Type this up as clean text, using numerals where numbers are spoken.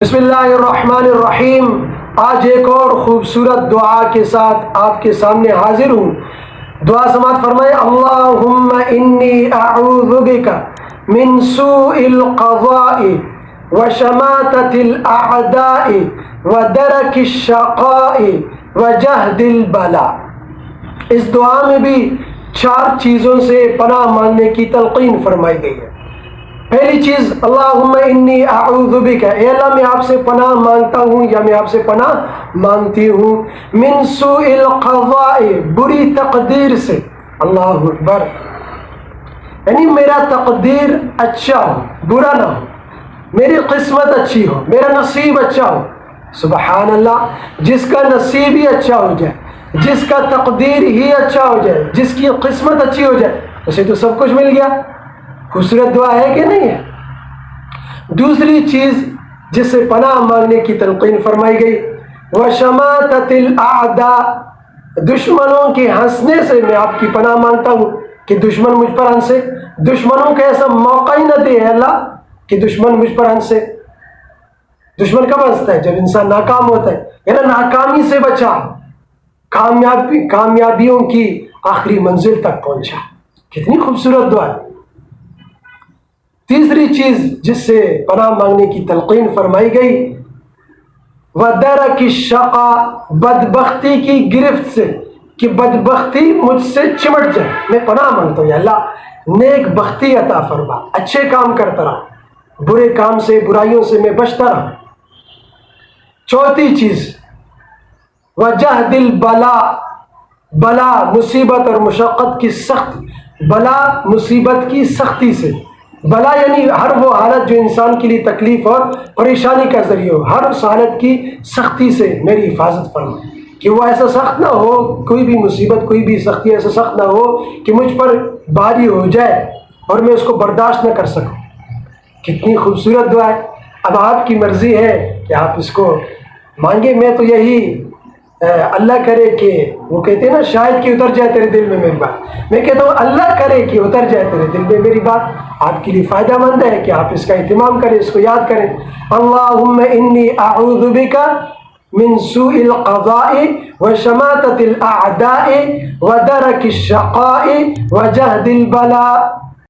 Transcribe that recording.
بسم اللہ الرحمن الرحیم۔ آج ایک اور خوبصورت دعا کے ساتھ آپ کے سامنے حاضر ہوں۔ دعا سماعت فرمائے، اللہم انی اعوذ بک من سوء القضاء وشماتۃ الاعداء ودرک الشقاء وجہد البلاء۔ اس دعا میں بھی 4 چیزوں سے پناہ مانگنے کی تلقین فرمائی گئی ہے۔ پہلی چیز، اللہم انی اعوذ بک، اے اللہ میں آپ سے پناہ مانگتا ہوں یا میں آپ سے پناہ مانگتی ہوں، من سوء القضاء، بری تقدیر سے۔ اللہ اکبر، یعنی میرا تقدیر اچھا ہو، برا نہ ہو، میری قسمت اچھی ہو، میرا نصیب اچھا ہو۔ سبحان اللہ، جس کا نصیب ہی اچھا ہو جائے، جس کا تقدیر ہی اچھا ہو جائے، جس کی قسمت اچھی ہو جائے، اسے تو سب کچھ مل گیا۔ خوبصورت دعا ہے کہ نہیں ہے؟ دوسری چیز جس سے پناہ مانگنے کی تلقین فرمائی گئی، وشماتۃ الاعداء، دشمنوں کے ہنسنے سے میں آپ کی پناہ مانگتا ہوں کہ دشمن مجھ پر ہنسے۔ دشمنوں کا ایسا موقع ہی نہ دے اللہ کہ دشمن مجھ پر ہنسے۔ دشمن کب ہنستا ہے؟ جب انسان ناکام ہوتا ہے، یعنی ناکامی سے بچا، کامیابیوں کی آخری منزل تک پہنچا۔ کتنی خوبصورت دعا ہے۔ تیسری چیز جس سے پناہ مانگنے کی تلقین فرمائی گئی، وَدَرَكِ الشَّقَاء، بدبختی کی گرفت سے، کہ بدبختی مجھ سے چمٹ جائے۔ میں پناہ مانگتا ہوں یا اللہ نیک بختی عطا فرما، اچھے کام کرتا رہا، برے کام سے، برائیوں سے میں بچتا رہا۔ چوتھی چیز، وجہد البلاء، بلا مصیبت اور مشقت کی سخت، بلا مصیبت کی سختی سے۔ بلا یعنی ہر وہ حالت جو انسان کے لیے تکلیف اور پریشانی کا ذریعہ ہو، ہر اس حالت کی سختی سے میری حفاظت فرما، کہ وہ ایسا سخت نہ ہو، کوئی بھی مصیبت، کوئی بھی سختی ایسا سخت نہ ہو کہ مجھ پر بھاری ہو جائے اور میں اس کو برداشت نہ کر سکوں۔ کتنی خوبصورت دعا ہے۔ اب آپ کی مرضی ہے کہ آپ اس کو مانگے۔ میں تو یہی اللہ کرے کہ، وہ کہتے ہیں نا شاید کہ اتر جائے تیرے دل میں میری بات، میں کہتا ہوں اللہ کرے کہ اتر جائے تیرے دل میں میری بات۔ آپ کے لیے فائدہ مند ہے کہ آپ اس کا اہتمام کریں، اس کو یاد کریں۔ اللہم انی اعوذ بک من سوء القضاء وشماتۃ الاعداء ودرک الشقاء وجہد البلاء۔